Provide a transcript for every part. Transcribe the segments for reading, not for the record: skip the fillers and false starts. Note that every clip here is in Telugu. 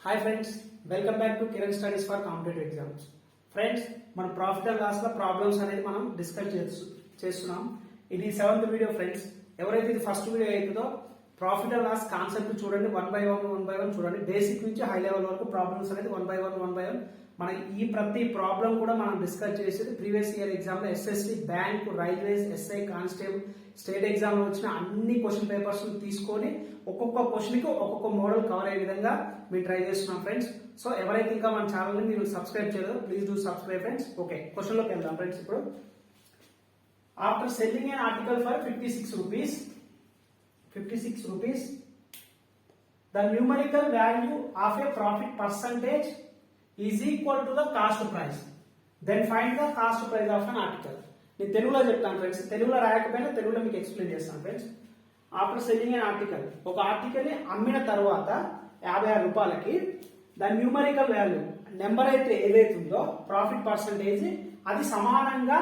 Hi friends, welcome back to Kiran studies for competitive exams. Friends, మన ప్రాఫిట్ అండ్ లాస్ లో ప్రాబ్లమ్స్ అనేది మనం డిస్కస్ చేస్తున్నాం. ఇది 7th వీడియో ఫ్రెండ్స్. ఎవరైతే ఇది ఫస్ట్ వీడియో అవుతుందో ప్రాఫిట్ అండ్ లాస్ కాన్సెప్ట్ చూడండి, వన్ బై వన్ చూడండి. బేసిక్ నుంచి హై లెవెల్ వరకు ప్రాబ్లమ్స్ అనేది వన్ బై వన్ మన ఈ ప్రతి ప్రాబ్లం కూడా మనం డిస్కస్ చేసేది ప్రీవియస్ ఇయర్ ఎగ్జామ్ లో SSC, bank, railways, SI, constable, state exam లో వచ్చిన అన్ని క్వశ్చన్ పేపర్స్ తీసుకొని ఒక్కొక్క క్వశ్చన్ కి ఒక్కొక్క మోడల్ కవర్ అయ్యే విధంగా మేము ట్రై చేస్తున్నాం ఫ్రెండ్స్. సో ఎవరైతే ఇంకా మన ఛానల్ ని మీరు సబ్స్క్రైబ్ చేయలేదో please do subscribe friends. Okay, question లోకి వెళ్దాం ఫ్రెండ్స్. ఇప్పుడు after selling an article for 56 rupees, the numerical value of a profit percentage is equal to the cost price. Then find the cost price of an article. నేను తెలుగులో చెప్తాను ఫ్రెండ్స్, తెలుగులో రాయకపోయినా తెలుగులో మీకు ఎక్స్ప్లెయిన్ చేస్తాను friends. After selling an article, ఒక ఆర్టికల్ ని అమ్మిన తర్వాత 56 రూపాయలకి దాని న్యూమరికల్ వాల్యూ నెంబర్ అయితే ఏదైతే ఉందో ప్రాఫిట్ పర్సంటేజ్ అది సమానంగా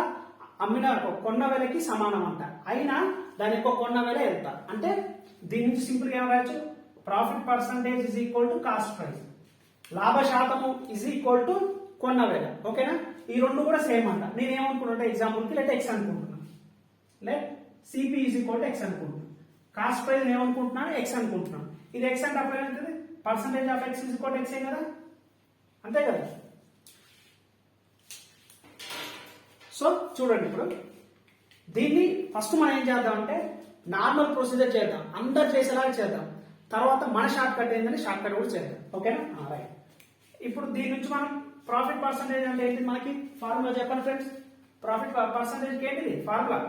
అమ్మిన కొన్న వేలకి సమానం అంట. అయినా దాని యొక్క కొన్న వేల ఎంత అంటే దీని నుంచి సింపుల్ గా ఏం రాయొచ్చు, profit percentage is equal to cost price, లాభ శాతము ఇస్ ఈక్వల్ టు కొన్న వేల. ఓకేనా, ఈ రెండు కూడా సేమ్ అంట. నేను ఏమనుకుంటుంటే ఎగ్జాంపుల్ కి లెట్ ఎక్స్ అనుకుంటున్నాను, let CP is equal to X అనుకుంటున్నాను. కాస్ట్ ప్రైస్ ఏమనుకుంటున్నాను, ఎక్స్ అనుకుంటున్నాను. ఇది ఎక్స్ అంటే అప్పుడు ఏమవుతుంది, percentage of X is equal to X కదా, అంతే కదా. సో చూడండి, ఇప్పుడు దీన్ని ఫస్ట్ మనం ఏం చేద్దాం అంటే నార్మల్ ప్రొసీజర్ చేద్దాం, అందరు చేసేలాగా చేద్దాం. తర్వాత మన షార్ట్ కట్ ఏంటంటే షార్ట్ కట్ కూడా చేద్దాం. ఓకేనా, రైట్. ఇప్పుడు దీని నుంచి మనం ప్రాఫిట్ పర్సంటేజ్ అంటే ఏంటి, మనకి ఫార్ములా చెప్పండి ఫ్రెండ్స్. ప్రాఫిట్ పర్సంటేజ్ ఏంటిది formula,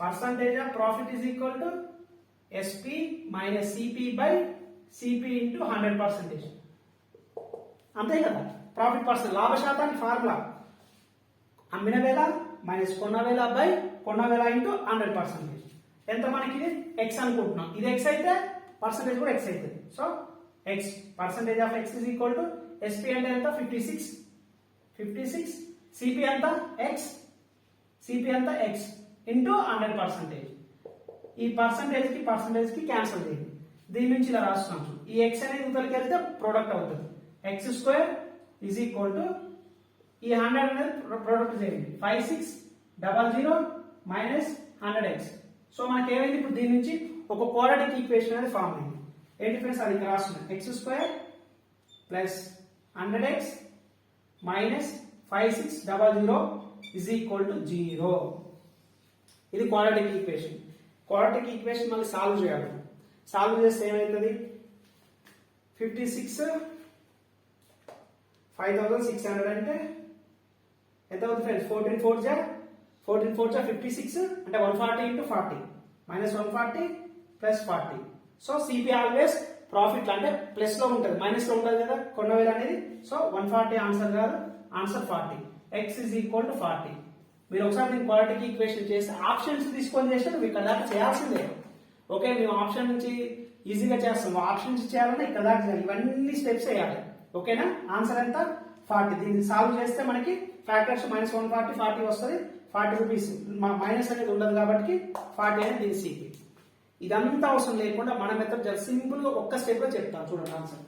percentage of profit is equal to SP minus CP by CP into 100%. అంతే కదా. ప్రాఫిట్ పర్సెంట్ లాభ శాతానికి ఫార్ములా అమ్మిన వేల మైనస్ కొన్న వేల బై కొన్న వేల ఇంటూ 100%. ఎంత మనకి ఎక్స్ అనుకుంటున్నాం, ఇది ఎక్స్ అయితే పర్సంటేజ్ కూడా ఎక్స్ అవుతుంది. So X percentage of X is equal to SP అంటే ఎంత 56, సిపి ఎంత ఎక్స్, ఇంటూ 100%. ఈ పర్సంటేజ్ కి క్యాన్సిల్ చేయండి. దీని నుంచి ఇలా రాస్తున్నాం, ఈ ఎక్స్ అనేది ఇవతలకి వెళ్తే ప్రొడక్ట్ అవుతుంది. X square is equal to ఈ 100 అనేది ప్రొడక్ట్ చేయండి, 5600 మైనస్ 100x. సో మనకి ఏమైంది, ఇప్పుడు దీని నుంచి ఒక క్వాడ్రాటిక్ ఈక్వేషన్ అనేది ఫామ్ అయింది. ఏంటి ఫ్రెండ్స్, అది ఇక్కడ రాస్తున్నాం, x square plus 100x minus 5600 is equal to 0. ఇది క్వాడ్రాటిక్ ఈక్వేషన్. క్వాడ్రాటిక్ ఈక్వేషన్ మళ్ళీ సాల్వ్ చేయాలి. సాల్వ్ చేస్తే ఏమవుతుంది, 56 5600 అంటే ఎంత అవుతుంది ఫ్రెండ్స్, 14 4 జా 56 అంటే 140 into 40 minus 140 plus 40. So CP always profit అంటే ప్లస్ లో ఉంటుంది, మైనస్ లో ఉంటుంది కదా కొన్న వేల అనేది. సో 140 ఆన్సర్ కాదు, answer 40. X is equal to 40. మీరు ఒకసారి దీన్ని క్వాడ్రాటిక్ ఈక్వేషన్ చేస్తే ఆప్షన్స్ తీసుకొని చేస్తే నువ్వు ఇక్కడ దాకా చేయాల్సిందే. ఓకే, మేము ఆప్షన్ నుంచి ఈజీగా చేస్తాం, ఆప్షన్ నుంచి చేయాలన్నా ఇక్కడ దాకా చేయాలి, ఇవన్నీ స్టెప్స్ వేయాలి. ఓకేనా, ఆన్సర్ ఎంత 40. దీన్ని సాల్వ్ చేస్తే మనకి ఫ్యాక్టర్స్ మైనస్ 140 40 వస్తుంది, 40 రూపీస్ మైనస్ అనేది ఉండదు కాబట్టి 40 అనేది దీని సిపి. ఇదంతా అవసరం లేకుండా మన మెథడ్ సింపుల్ గా ఒక్క స్టెప్ లో చెప్తాను చూడండి ఆన్సర్.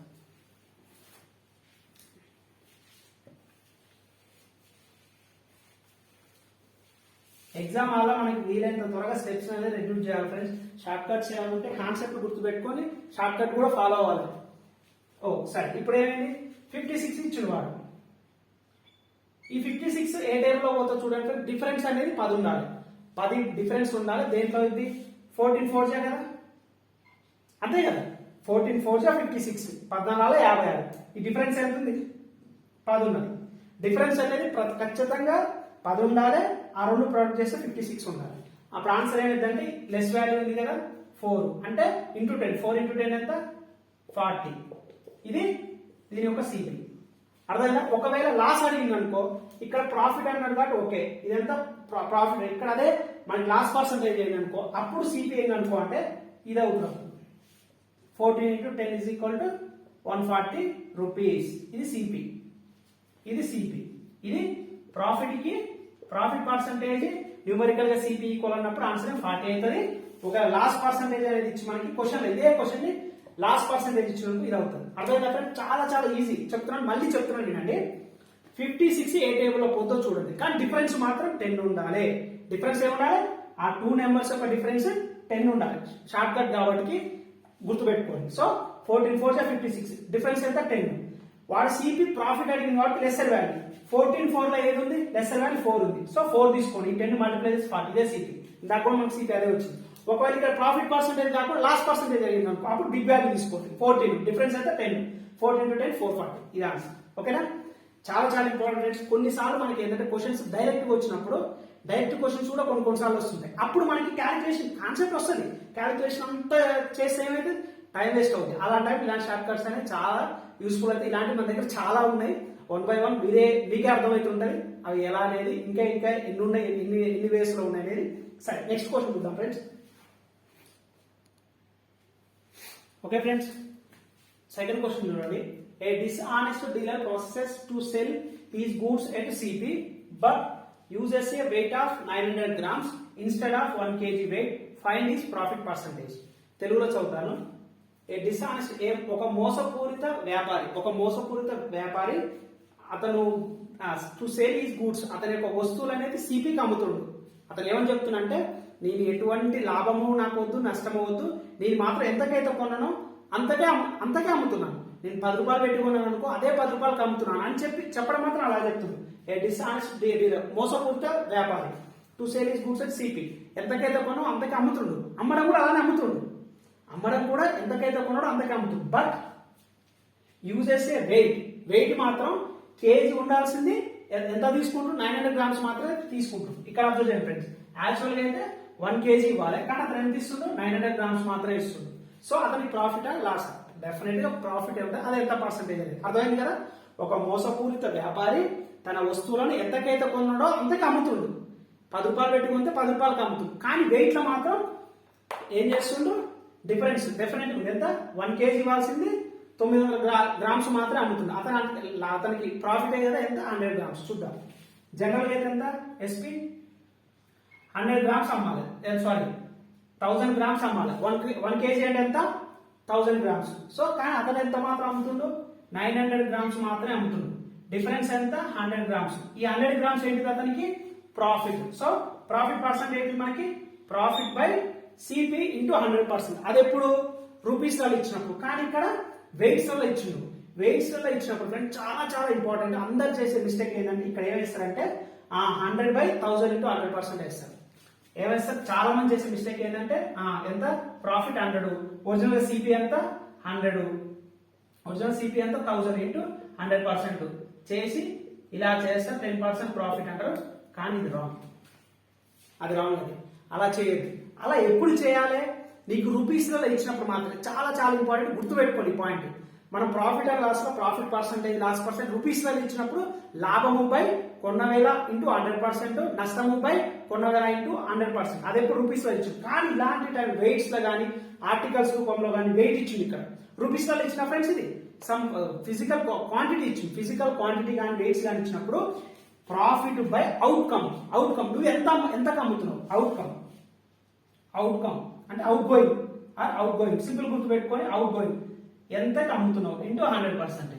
ఎగ్జామ్ వల్ల మనకి వీలైనంత త్వరగా స్టెప్స్ అనేది రెడ్యూస్ చేయాలి ఫ్రెండ్స్. షార్ట్ కట్ చేయాలంటే కాన్సెప్ట్ గుర్తుపెట్టుకొని షార్ట్ కట్ కూడా ఫాలో అవ్వాలి. ఓ సరే, ఇప్పుడు ఏమైంది, 56 ఇచ్చిన వాడు. ఈ 56 ఏ టైంలో పోతుందో చూడండి. డిఫరెన్స్ అనేది 10 ఉండాలి, 10 డిఫరెన్స్ ఉండాలి. దేంట్లో ఇది 14 4 జా కదా, అంతే కదా. 14 4 జా 56, 14 56. ఈ డిఫరెన్స్ ఎంత ఉంది, 10 ఉన్నది. డిఫరెన్స్ అనేది ఖచ్చితంగా 10 ఉండాలి. ఆ రెండు ప్రొడక్ట్ చేస్తే 56 ఉండాలి. అప్పుడు ఆన్సర్ ఏమిటంటే లెస్ వాల్యూ ఉంది కదా 4 అంటే ఇంటూ 10, 4 ఇంటూ 10 ఎంత 40. ఇది దీని యొక్క సిపి. అర్థమైందా. ఒకవేళ లాస్ అడిగింది అనుకో, ఇక్కడ ప్రాఫిట్ అన్నాడు కాబట్టి ఓకే, ఇదంతా ప్రాఫిట్. ఇక్కడ అదే మనకి లాస్ పర్సంటేజ్ అయింది అనుకో, అప్పుడు సిపి ఏంది అనుకో అంటే ఇది అవుతుంది 14 into 10 is equal to 140 rupees. ఇది సిపి, ఇది ప్రాఫిట్ కి ప్రాఫిట్ పర్సంటేజ్ న్యూమరికల్ గా సిపి ఈక్వల్ అన్నప్పుడు ఆన్సర్ 40 అవుతుంది. ఒక లాస్ట్ పర్సంటేజ్ అనేది ఇచ్చి మనకి క్వశ్చన్ ఇదే క్వశ్చన్ ని లాస్ట్ పర్సెంటేజ్ ఇచ్చినందుకు ఇది అవుతుంది. అర్థమైందా ఫ్రెండ్స్? చాలా చాలా ఈజీ చెప్తున్నాను, మళ్ళీ చెప్తున్నాను వినండి. 56 ఏ టేబుల్ లో పోతో చూడండి, కానీ డిఫరెన్స్ మాత్రం 10 ఉండాలి. డిఫరెన్స్ ఏముండాలి? ఆ 2 నెంబర్స్ యొక్క డిఫరెన్స్ 10 ఉండాలి. షార్ట్ కట్ కాబట్టి గుర్తుపెట్టుకోండి. సో 14 4 56, డిఫరెన్స్ ఎంత? 10. వాడు సిపి ప్రాఫిట్ అడిగిన వాడికి లెస్సర్ వాల్యూ 14 4 లో ఏది ఉంది? లెస్సర్ వాల్యూ 4 ఉంది. సో 4 తీసుకోండి. 10 మల్టిప్లై చేసి 40, ఇదే సిపి. ఇందాక కూడా మనకి సిపి అదే వచ్చింది. ఒకవేళ ఇక్కడ ప్రాఫిట్ పర్సెంటేజ్ కాకుండా లాస్ట్ పర్సెంటేజ్ అడిగింది అనుకో, అప్పుడు బిగ్ వాల్యూ తీసుకోండి. 14, డిఫరెన్స్ ఎంత? 10. 14 × 10 440, ఇది ఆన్సర్. ఓకేనా? చాలా చాలా ఇంపార్టెంట్. కొన్నిసార్లు మనకి ఏంటంటే క్వశ్చన్స్ డైరెక్ట్ గా వచ్చినప్పుడు డైరెక్ట్ క్వశ్చన్స్ కూడా కొన్నిసార్లు వస్తుంటాయి. అప్పుడు మనకి క్యాలిక్యులేషన్ కాన్సెప్ట్ వస్తుంది, క్యాలిక్యులేషన్ అంతా చేస్తే ఏమైతే టైం వేస్ట్ అవుతుంది. అలాంటి టైం ఇలాంటి షార్ట్ కట్స్ అనేవి చాలా యూస్ఫుల్ అయితే. ఇలాంటివి మన దగ్గర చాలా ఉన్నాయి. 1 by 1 మీకే అర్థమవుతుంటది అవి ఎలా అనేది, ఇంకా ఇంకా ఎన్ని ఉన్నాయి, ఎన్ని వేస్ లో ఉన్నాయి అనేది. సరే, నెక్స్ట్ క్వశ్చన్ చూద్దాం friends. Okay friends, second question చూడండి. A dishonest dealer processes to sell his goods at CP but uses a weight of 900 grams instead of 1 kg weight. Find his profit percentage. తెలుగులో చదువుతాను. ఒక మోసపూరిత వ్యాపారి అతను టు సేల్ హిస్ గూడ్స్, అతని యొక్క వస్తువులు అనేది సిపికి అమ్ముతుండు. అతను ఏమని చెప్తున్నంటే, నేను ఎటువంటి లాభము నాకు వద్దు, నష్టము వద్దు, నేను మాత్రం ఎంతకైతే కొన్నానో అంతకే అమ్ముతున్నాను. నేను 10 రూపాయలు పెట్టుకున్నాను అనుకో, అదే 10 రూపాయలకు అమ్ముతున్నాను అని చెప్పడం మాత్రం అలా చెప్తుంది. ఏ డిస్ఆనెస్ట్ డీలర్, మోసపూరిత వ్యాపారి, to sale his goods at CP, ఎంతకైతే కొనో అంతకే అమ్ముతుండు. అమ్మడం కూడా అలానే అమ్ముతుండు. అమ్మడం కూడా ఎంతకైతే కొన్నాడో అంతకే అమ్ముతుంది. బట్ యూజెస్ ఏ వెయిట్ మాత్రం కేజీ ఉండాల్సింది ఎంత తీసుకుంటూ 900 గ్రామ్స్ మాత్రమే తీసుకుంటుంది. ఇక్కడ అబ్జర్వ్ చేయండి ఫ్రెండ్స్, యాక్చువల్గా అయితే 1 kg ఇవ్వాలి, కానీ అతను ఎంత ఇస్తుందో 900 గ్రామ్స్ మాత్రమే ఇస్తుంది. సో అతనికి ప్రాఫిట్ అండ్ లాస్, డెఫినెట్ గా ప్రాఫిట్ ఎంత, అది ఎంత పర్సెంటేజ్ అనేది అర్థమైంది కదా. ఒక మోసపూరిత వ్యాపారి తన వస్తువులను ఎంతకైతే కొన్నాడో అంతకే అమ్ముతుండు. 10 రూపాయలు పెట్టుకుంటే 10 రూపాయలకి అమ్ముతుంది. కానీ వెయిట్ లో మాత్రం ఏం చేస్తుండు? డిఫరెన్స్ డెఫినెట్ ఎంత? 1 kg ఇవ్వాల్సింది 900 గ్రామ్స్ మాత్రమే అమ్ముతుంది. అతనికి ప్రాఫిట్ అయ్యేదా ఎంత? 100 గ్రామ్స్. చూద్దాం. జనరల్ అయితే ఎంత? ఎస్పీ 100 గ్రామ్స్ అమ్మాలి, సారీ 1000 గ్రామ్స్ అమ్మాలి. 1 kg అంటే ఎంత? 1000 గ్రామ్స్. సో కానీ అతను ఎంత మాత్రం అమ్ముతుండు? 900 గ్రామ్స్ మాత్రమే అమ్ముతుండు. డిఫరెన్స్ ఎంత? 100 గ్రామ్స్. ఈ 100 గ్రామ్స్ ఏంటిది? అతనికి ప్రాఫిట్. సో ప్రాఫిట్ పర్సెంటేజ్ మనకి ప్రాఫిట్ బై సిపి ఇంటూ 100%. అది ఎప్పుడు? రూపీస్ లలో ఇచ్చినప్పుడు. కానీ ఇక్కడ వెయిట్స్ లలో ఇచ్చిండు. వెయిట్స్ లలో ఇచ్చినప్పుడు ఫ్రెండ్ చాలా చాలా ఇంపార్టెంట్. అందరు చేసే మిస్టేక్ ఏంటంటే, ఇక్కడ ఏం వేస్తారంటే 100/1000 ఇంటూ 100% వేస్తారు. ఏమేస్తారు? చాలా మంది చేసే మిస్టేక్ ఏంటంటే, ఎంత? ప్రాఫిట్ 100, ఒరిజినల్ సిపి ఎంత? 100, ఒరిజినల్ సిపి ఎంత? 1000 ఇంటూ 100% చేసి ఇలా చేస్తే 10% ప్రాఫిట్ అంటారు. కానీ ఇది రాంగ్, అది రాంగ్. అది అలా చేయదు. అలా ఎప్పుడు చేయాలి? నీకు రూపీస్లలో ఇచ్చినప్పుడు మాత్రమే. చాలా చాలా ఇంపార్టెంట్, గుర్తుపెట్టుకోండి ఈ పాయింట్. మనం ప్రాఫిట్ అండ్ లాస్ లో ప్రాఫిట్ పర్సెంటేజ్, లాస్ పర్సెంట్ రూపీస్లలో ఇచ్చినప్పుడు లాభము బై కొన్న వేల ఇంటూ 100%, నష్టము బై కొన్న వేల ఇంటూ 100%. అది ఎప్పుడు రూపీస్ లో ఇచ్చింది. కానీ ఇలాంటి టైం వెయిట్స్ లో కానీ ఆర్టికల్స్ రూపంలో కానీ వెయిట్ ఇచ్చింది. ఇక్కడ రూపీస్ లో ఇచ్చిన ఫ్రెండ్స్ ఇది సమ్ ఫిజికల్ క్వాంటిటీ ఇచ్చింది. ఫిజికల్ క్వాంటిటీ కానీ వెయిట్స్ కానీ ఇచ్చినప్పుడు ప్రాఫిట్ బై అవుట్కమ్ నువ్వు ఎంతకు అమ్ముతున్నావు? అవుట్కమ్ అంటే అవుట్ గోయింగ్ సింపుల్ గుర్తు పెట్టుకొని అవుట్ గోయింగ్ ఎంతకు అమ్ముతున్నావు ఇంటూ 100%.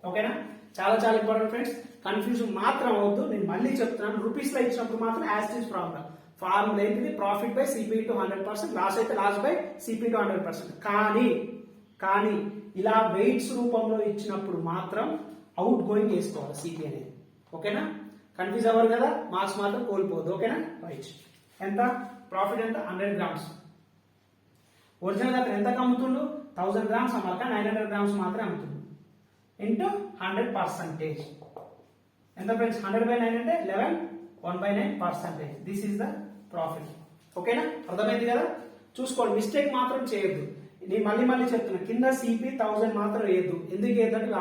ఓకేనా? చాలా చాలా ఇంపార్టెంట్ ఫ్రెండ్స్. కన్ఫ్యూజన్ మాత్రం అవద్దు. నేను మళ్ళీ చెప్తున్నాను, రూపీస్ లో ఇచ్చినప్పుడు మాత్రం యాజ్ ఇట్ ఈస్ ఫార్ములా ఏంటిది? Profit by CP into 100%, loss అయితే లాస్ బై సిపి ఇంటూ 100%. కానీ ఇలా వెయిట్స్ రూపంలో ఇచ్చినప్పుడు మాత్రం అవుట్ గోయింగ్ వేసుకోవాలి సిపి అనేది. ఓకేనా? కన్ఫ్యూజ్ అవ్వరు కదా, మార్క్స్ మాత్రం కోల్పోదు. ఓకేనా? రైట్. ఎంత ప్రాఫిట్? ఎంత? 100 గ్రామ్స్. ఒరిజినల్ అతను ఎంతకు అమ్ముతుండు? 1000 గ్రామ్స్ అమ్మాలి, 900 గ్రామ్స్ మాత్రమే అమ్ముతుండు. ఇంటూ 100%. ఎంత ఫ్రెండ్స్? 100/9 అంటే 11, 1/9%. This is the profit. ఓకేనా? అర్థమైంది కదా? చూసుకోండి, మిస్టేక్ మాత్రం చేయొద్దు. నేను మళ్ళీ చెప్తున్నా, కింద సిపి 1000 మాత్రం వేయద్దు. ఎందుకు వేయద్దంటే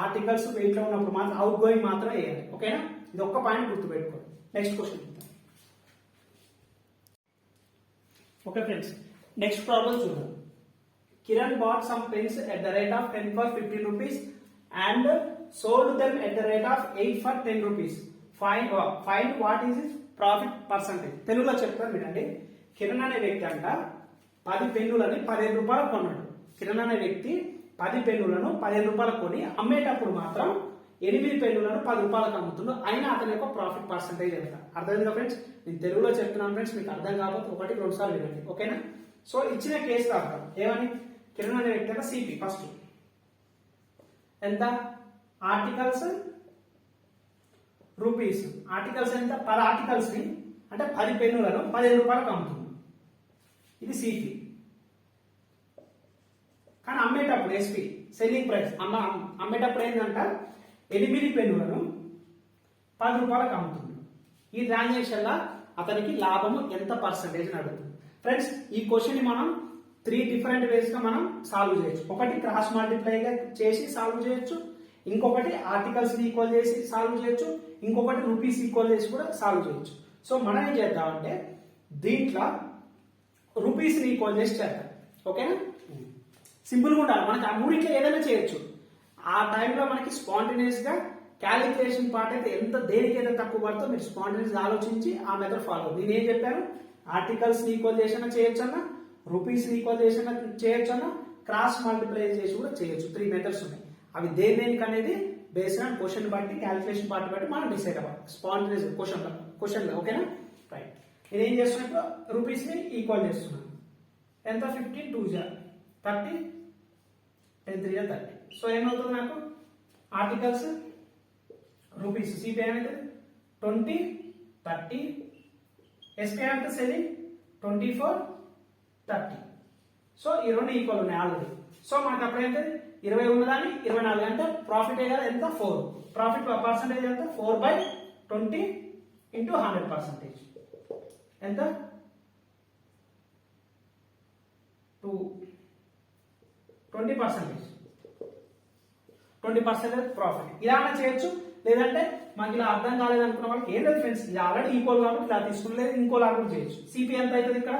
ఆర్టికల్స్ వెయిట్ లో ఉన్నప్పుడు మాత్రం అవుట్ గోయింగ్ మాత్రం వేయాలి. ఓకేనా? ఇది ఒక్క పాయింట్ గుర్తుపెట్టుకోండి. Next question. Okay friends, next problem చూద్దాం. Kiran bought some pens at the rate of 10 for 15 rupees and sold them at the rate of 8 for 10 rupees. Find what is his profit percentage. తెలుగులో చెప్తాను వినండి. కిరణ్ అనే వ్యక్తి అంట 10 పెన్నులని 15 రూపాయలు కొన్నాడు. కిరణ్ అనే వ్యక్తి 10 పెన్నులను 15 రూపాయలకు కొని అమ్మేటప్పుడు మాత్రం 8 పెన్నులను 10 రూపాయలకు అమ్ముతుండు, అయినా అతని యొక్క ప్రాఫిట్ పర్సంటేజ్ ఎంత? అర్థమైందా ఫ్రెండ్స్? నేను తెలుగులో చెప్తున్నాను ఫ్రెండ్స్, మీకు అర్థం కాకపోతే 1-2 సార్లు వినండి, ఓకేనా? సో ఇచ్చిన కేసు రాద్దాం. ఏమని? కిరణ్ అనే వ్యక్తి యొక్క సిపి ఫస్ట్ ఎంత? Articles rupees. ఆర్టికల్స్ ఎంత? 10 ఆర్టికల్స్ ని అంటే 10 పెన్నులను 15 రూపాయలకు అమ్ముతుంది. ఇది సిపి. కానీ అమ్మేటప్పుడు ఎస్పి సెల్లింగ్ ప్రైస్ అమ్మేటప్పుడు ఏంటంట 8 పెన్నులను 10 రూపాయలకు అమ్ముతుంది. ఈ ట్రాన్సాక్షన్ లా అతనికి లాభము ఎంత పర్సెంటేజ్ అని అడుగుతుంది. ఫ్రెండ్స్ ఈ క్వశ్చన్ ని మనం 3 డిఫరెంట్ వేస్ గా మనం సాల్వ్ చేయొచ్చు. ఒకటి క్రాస్ మల్టిప్లై చేసి సాల్వ్ చేయొచ్చు, ఇంకొకటి ఆర్టికల్స్ ని ఈక్వల్ చేసి సాల్వ్ చేయొచ్చు, ఇంకొకటి రూపీస్ ఈక్వల్ చేసి కూడా సాల్వ్ చేయొచ్చు. సో మనం ఏం చేద్దామంటే దీంట్లో రూపీస్ ని ఈక్వల్ చేసి చేద్దాం, ఓకేనా? సింపుల్గా ఉండాలి. మనకి ఆ మూడింట్లో ఏదైనా చేయొచ్చు. ఆ టైంలో మనకి స్పాంటేనియస్ గా క్యాలిక్యులేషన్ పార్ట్ అయితే ఎంత దేనికైతే తక్కువ పడుతుందో మీరు స్పాంటేనియస్ ఆలోచించి ఆ మెథడ్ ఫాలో. నేను ఏం చెప్పాను? ఆర్టికల్స్ ని ఈక్వల్ చేసినా చేయొచ్చు అన్న, రూపీస్ ని ఈక్వల్ చేసినా చేయొచ్చు అన్న, క్రాస్ మల్టిప్లై చేసి కూడా చేయొచ్చు. 3 మెథడ్స్ ఉన్నాయి. అవి దేనికి అనేది బేస్డ్ ఆన్ క్వశ్చన్ బట్టి క్యాలిక్యులేషన్ పార్ట్ బట్టి మనం డిసైడ్ అవ్వాలి. స్పాంటేనియస్ క్వశ్చన్ ఓకేనా? రైట్. నేను ఏం చేస్తున్నా? రూపీస్ ని ఈక్వల్ చేస్తున్నాను. ఎంత? 15 2 30 10 3 30. సో ఏమవుతుంది నాకు? ఆర్టికల్స్ రూపీస్ సిపి ఏమైతుంది? 20 30. ఎస్పీ అంటే సెల్లింగ్ 24 30. సో ఈ రెండు ఈక్వల్ ఉన్నాయి ఆల్రెడీ. సో మనకు అప్పుడైతే 20 ఉన్నదాన్ని 24 అంటే ప్రాఫిట్ కదా ఎంత? 4. ప్రాఫిట్ పర్సంటేజ్ ఎంత? 4/20 ఇంటూ 100%. ఎంత? 20%. 20% ప్రాఫిట్. ఇలా చేయొచ్చు. లేదంటే మాకు ఇలా అర్థం కాలేదు అనుకున్న వాళ్ళకి ఏం లేదు ఫ్రెండ్స్, ఇది ఆల్రెడీ ఈక్వల్ కాబట్టి ఇలా తీసుకుని ఇంకో లాగా చేయొచ్చు. సిపి ఎంత అవుతుంది ఇక్కడ?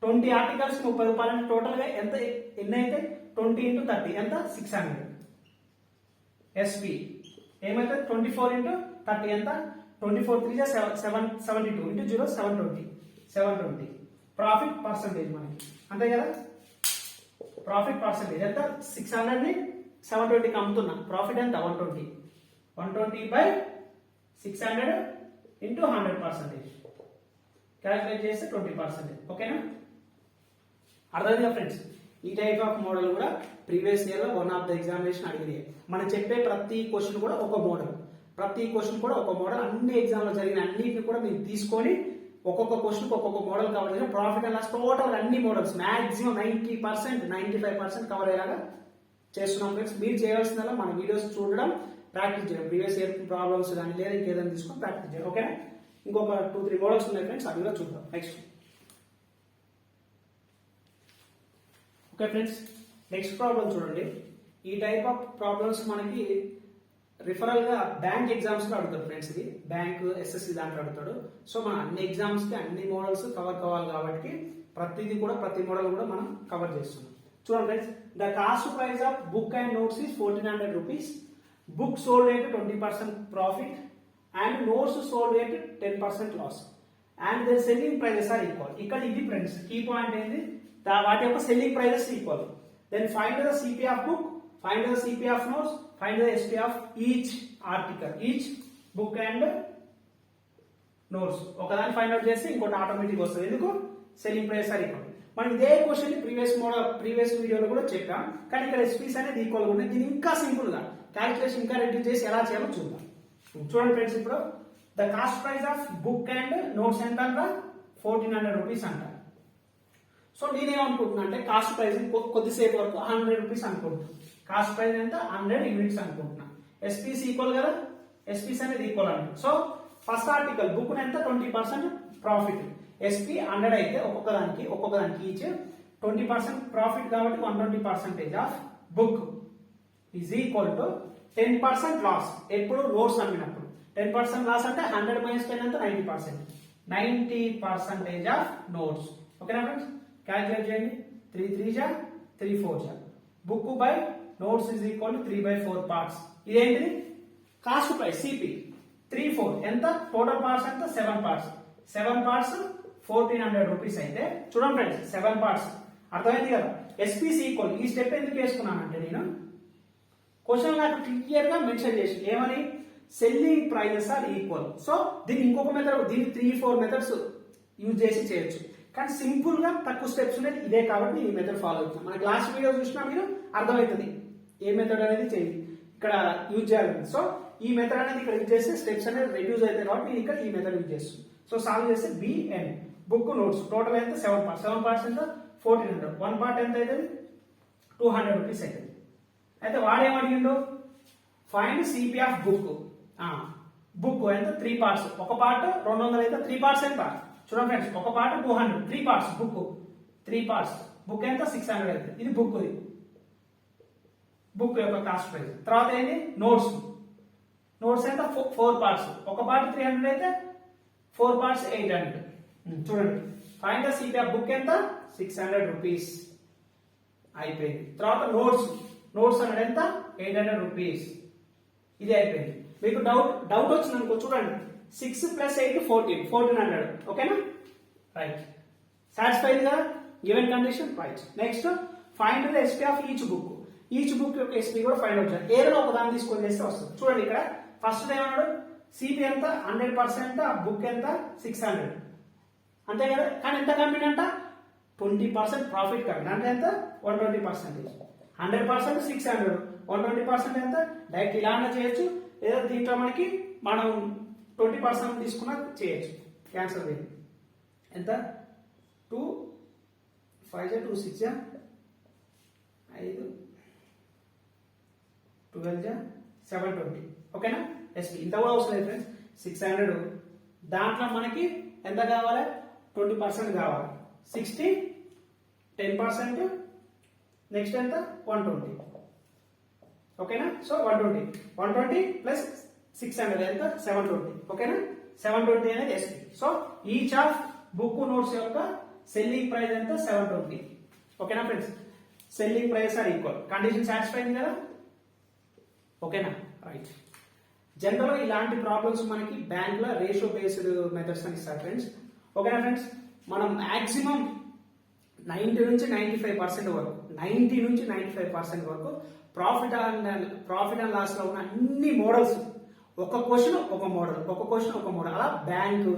20 ఆర్టికల్స్ 30 రూపాయలు అంటే టోటల్ గా ఎంత ఎన్ని అయితే? 20 ఇంటూ 30 ఎంత? 600. ఎస్పి ఏమైతుంది? 24 ఇంటూ 30 ఎంత? 24 3 72 ఇంటూ 0 720. ప్రాఫిట్ పర్సంటేజ్ మనకి అంతే కదా? ప్రాఫిట్ పర్సంటేజ్ ఎంత? 600 ని 720కి అమ్ముతున్నా. ప్రాఫిట్ ఎంత? 120/600 ఇంటూ 100%. క్యాలిక్యులేట్ చేస్తే 20%. ఓకేనా? అర్థమైందా ఫ్రెండ్స్? ఈ టైప్ ఆఫ్ మోడల్ కూడా ప్రీవియస్ ఇయర్ లో వన్ ఆఫ్ ద ఎగ్జామినేషన్ అడిగింది. మనం చెప్పే ప్రతి క్వశ్చన్ కూడా ఒక మోడల్, అన్ని ఎగ్జామ్ లో జరిగిన అన్నిటిని కూడా మీరు తీసుకొని ఒక్కొక్క క్వశ్చన్ ఒక్కొక్క మోడల్ కవర్ చేసి ప్రాఫిట్ అండ్ లాస్ టోటల్ అన్ని మోడల్స్ మాక్సిమం 90% 95% కవర్ అయ్యేలాగా చేస్తున్నాం ఫ్రెండ్స్. మీరు చేయాల్సిందల్లా మన వీడియోస్ చూడడం, ప్రాక్టీస్ చేయడం. ప్రీవియస్ ఇయర్ ప్రాబ్లమ్స్ కానీ లేదా ఇంకేదైనా తీసుకొని ప్రాక్టీస్ చేయండి, ఓకేనా? ఇంకొక 2-3 మోడల్స్ ఉన్నాయి ఫ్రెండ్స్, అవి కూడా చూద్దాం next. Okay friends, next problem చూడండి. ఈ టైప్ ఆఫ్ ప్రాబ్లమ్స్ మనకి రిఫరల్ గా బ్యాంక్ ఎగ్జామ్స్ లో అడుగుతాడు ఫ్రెండ్స్. ఇది బ్యాంక్ ఎస్ఎస్సి దాంట్లో అడుగుతాడు. సో మన అన్ని ఎగ్జామ్స్ కి అన్ని మోడల్స్ కవర్ కావాలి కాబట్టి ప్రతి మోడల్ కూడా మనం కవర్ చేస్తున్నాం. చూడండి friends, the cost price of book and notes is 1400 rupees. Book sold at 20% profit and notes sold at 10% loss. And their selling prices are equal. ఇక్కడ ఇది ఫ్రెండ్స్ కీ పాయింట్ ఏంది? వాటి యొక్క selling prices equal. Then find the CP of book, find the CP of notes, find the SP of each article, each book and notes. ఒకదాన్ని ఫైండ్ అవుట్ చేస్తే ఇంకోటి ఆటోమేటిక్ వస్తుంది. ఎందుకు? Selling price are equal. మనం ఇదే క్వశ్చన్ ప్రీవియస్ వీడియోలో కూడా చెప్పాం, కానీ ఇక్కడ ఎస్పీస్ అనేది ఈక్వల్ గా ఉన్నాయి. దీన్ని ఇంకా సింపుల్ గా క్యాలిక్యులేషన్ ఇంకా రెడ్యూస్ చేసి ఎలా చేయాలో చూద్దాం. చూడండి ఫ్రెండ్స్, ఇప్పుడు the cost price of book and notes ఎంత అంట? 1400 రూపీస్ అంట. సో నేనేమనుకుంటున్నా అంటే కాస్ట్ ప్రైస్ కొద్దిసేపు వరకు 100 రూపీస్ అనుకుంటున్నా. కాస్ట్ ప్రైస్ ఎంత? 100 యూనిట్స్ అనుకుంటున్నా. ఎస్పీస్ ఈక్వల్ కదా, ఎస్పీస్ అనేది ఈక్వల్ అంట. సో ఫస్ట్ ఆర్టికల్ బుక్ ఎంత? 20% ప్రాఫిట్. ఎస్పీ 100 అయితే ఒక్కొక్కదానికి ఈచ్ 20% ప్రాఫిట్ కాబట్టి 120% of book is equal to 10% loss. ఎప్పుడు? నోట్స్ అమ్మినప్పుడు. 10% లాస్ అంటే 100 - 10 ఎంత? 90%. 90% ఆఫ్ నోట్స్. ఓకేనా ఫ్రెండ్స్? క్యాలిక్యులేట్ చేయండి. 3 3 జా 3 4 జా. Book by notes is equal to 3/4 parts. ఇదేంటిది? కాస్ట్ ప్రైస్ సిపి 3 4 ఎంత? టోటల్ పార్ట్స్ ఎంత? 7 పార్ట్స్. 7 పార్ట్స్ 1400 రూపీస్ అయితే చూడండి ఫ్రెండ్స్, 7 పార్ట్స్ అర్థమైంది కదా. ఎస్పీసీ ఈక్వల్ ఈ స్టెప్ ఎందుకు వేసుకున్నానంటే నేను క్వశ్చన్ నాకు క్లియర్ గా మెన్షన్ చేసి ఏమని selling prices are equal. So దీన్ని ఇంకొక మెథడ్ దీన్ని 3-4 మెథడ్స్ యూజ్ చేసి చేయొచ్చు, కానీ సింపుల్ గా తక్కువ స్టెప్స్ ఉండేది ఇదే కాబట్టి ఈ మెథడ్ ఫాలో అవుతాం. మన లాస్ట్ వీడియో చూసినా మీరు అర్థమవుతుంది ఏ మెథడ్ అనేది చేయండి ఇక్కడ యూజ్ చేయాలి. సో ఈ మెథడ్ అనేది ఇక్కడ యూజ్ చేస్తే స్టెప్స్ అనేది రెడ్యూస్ అవుతాయి కాబట్టి నేను ఇక్కడ ఈ మెథడ్ యూజ్ చేస్తాను. సో సాల్వ్ చేస్తే బిఎన్ బుక్ నోట్స్ టోటల్ ఎంత 7 parts. 7 parts ఎంత 1400. 1 part ఎంత అవుతుంది 200 rupees అవుతుంది. అయితే వాడేం అడిగిండు find CP of book. Book ఎంత 3 parts. ఒక పార్ట్ 200 అయితే 3 parts ఎంత చూడండి ఫ్రెండ్స్, ఒక part 200, 3 parts book 3 parts book ఎంత 600 అవుతుంది. ఇది బుక్ బుక్ యొక్క కాస్ట్ ప్రైస్. తర్వాత ఏంటి నోట్స్. నోట్స్ ఎంత 4 parts. ఒక పార్ట్ 300 అయితే 4 parts 800. చూడండి find the CP of book ఎంత 600 rupees అయిపోయింది. తర్వాత నోట్స్ అనేది ఎంత 800 rupees. ఇది అయిపోయింది. మీకు డౌట్ వచ్చింది అనుకో చూడండి 6 + 8 1400. ఓకేనా రైట్. సాటిస్ఫైడ్ గా given condition right. Next find the SP of each book. Each book యొక్క ఎస్పీ కూడా ఫైండ్ అవుట్ చేయాలి. ఏదైనా ఒక దాన్ని తీసుకొని చేస్తే వస్తుంది. చూడండి ఇక్కడ ఫస్ట్ ఏమన్నాడు సిపి ఎంత 100%, ఆ బుక్ ఎంత 600 అంతే కదా. కానీ ఎంత కంపెనీ అంట 20% ప్రాఫిట్ కంపెనీ అంటే ఎంత 120%. 100% 600, 120% ఎంత డైరెక్ట్ ఇలా చేయొచ్చు, లేదా దీంట్లో మనకి మనం 20% తీసుకున్నా చేయొచ్చు. క్యాన్సర్ చేయండి ఎంత 2 5 2 6 5 12 720. ఓకేనా ఎస్పీ ఇంత కూడా అవసరం లేదు ఫ్రెండ్స్. 600 దాంట్లో మనకి ఎంత కావాలి 20% కావాలి. 60 10% నెక్స్ట్ ఎంత 120. ఓకేనా సో 120 ప్లస్ 600 ఎంత 720. ఓకేనా 720 అనేది SP. So each of book notes యొక్క సెల్లింగ్ ప్రైస్ ఎంత 720. ఓకేనా friends selling price are equal. Condition satisfying కదా. ఓకేనా రైట్. జనరల్ గా ఇలాంటి ప్రాబ్లమ్స్ మనకి బ్యాంక్ లో రేషియో బేస్డ్ మెథడ్స్ అని ఇస్తారు ఫ్రెండ్స్. ఓకేనా ఫ్రెండ్స్ మనం మాక్సిమం 90 నుంచి 95% వరకు 90 నుంచి 95% వరకు ప్రాఫిట్ అండ్ లాస్ లో ఉన్న అన్ని మోడల్స్ ఒక క్వశ్చన్ ఒక మోడల్ అలా bank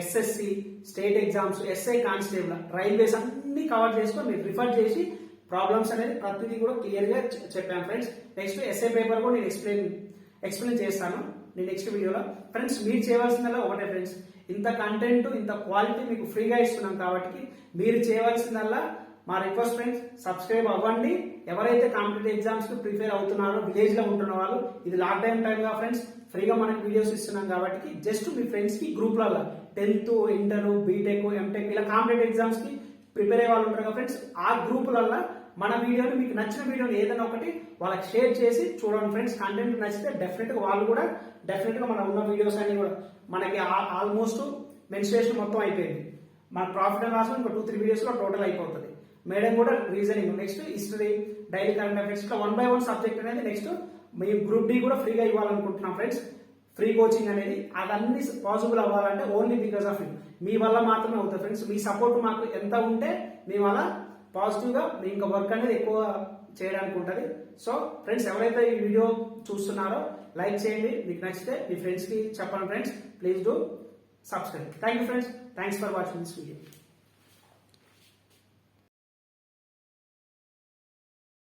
SSC state exams SI constable railways అన్ని కవర్ చేసుకొని మీరు రిఫర్ చేసి ప్రాబ్లమ్స్ అనేది ప్రతిదీ కూడా క్లియర్ గా చెప్పాను ఫ్రెండ్స్. నెక్స్ట్ ఎస్ఐ పేపర్ కూడా నేను ఎక్స్ప్లెయిన్ చేస్తాను నేను నెక్స్ట్ వీడియోలో. ఫ్రెండ్స్ మీరు చేయవలసిందల్లా ఒకటే ఫ్రెండ్స్, ఇంత కంటెంట్ ఇంత క్వాలిటీ మీకు ఫ్రీగా ఇస్తున్నాం కాబట్టి మీరు చేయవలసిందల్లా మా రిక్వెస్ట్ ఫ్రెండ్స్ సబ్స్క్రైబ్ అవ్వండి. ఎవరైతే కాంపిటేటివ్ ఎగ్జామ్స్ కి ప్రిపేర్ అవుతున్నారో విలేజ్ లో ఉంటున్న వాళ్ళు, ఇది లాక్డౌన్ టైం గా ఫ్రెండ్స్ ఫ్రీగా మనకి వీడియోస్ ఇస్తున్నాం కాబట్టి జస్ట్ మీ ఫ్రెండ్స్ కి గ్రూప్లలో 10th ఇంటర్ బీటెక్ ఎంటెక్ ఇలా కాంపిటేటివ్ ఎగ్జామ్స్ కి ప్రిపేర్ అయ్యే వాళ్ళు ఉంటారు కదా ఫ్రెండ్స్, ఆ గ్రూపులలో మన వీడియోని మీకు నచ్చిన వీడియోని ఏదైనా ఒకటి వాళ్ళకి షేర్ చేసి చూడండి ఫ్రెండ్స్. కంటెంట్ నచ్చితే డెఫినెట్ గా వాళ్ళు కూడా డెఫినెట్ గా మన ఉన్న వీడియోస్ అన్ని కూడా మనకి ఆల్మోస్ట్ మెన్స్ట్రుయేషన్ మొత్తం అయిపోయింది. మన ప్రాఫిట్ అండ్ లాస్ ఇంకా 2-3 వీడియోస్ లో టోటల్ అయిపోతుంది. మేడం కూడా reasoning next history daily current affairs ఇట్లా 1 by 1 సబ్జెక్ట్ అనేది నెక్స్ట్ మేము గ్రూప్ డి కూడా ఫ్రీగా ఇవ్వాలనుకుంటున్నాం ఫ్రెండ్స్. ఫ్రీ కోచింగ్ అనేది అదన్నీ పాసిబుల్ అవ్వాలంటే ఓన్లీ బికాస్ ఆఫ్ యూ, మీ వల్ల మాత్రమే అవుతుంది ఫ్రెండ్స్. మీ సపోర్ట్ మాకు ఎంత ఉంటే మేము అలా పాజిటివ్ గా మీ ఇంకా వర్క్ అనేది ఎక్కువ చేయడానికి ఉంటుంది. సో ఫ్రెండ్స్ ఎవరైతే ఈ వీడియో చూస్తున్నారో లైక్ చేయండి, మీకు నచ్చితే మీ ఫ్రెండ్స్ కి చెప్పండి friends. Please do subscribe. Thank you friends, thanks for watching this video.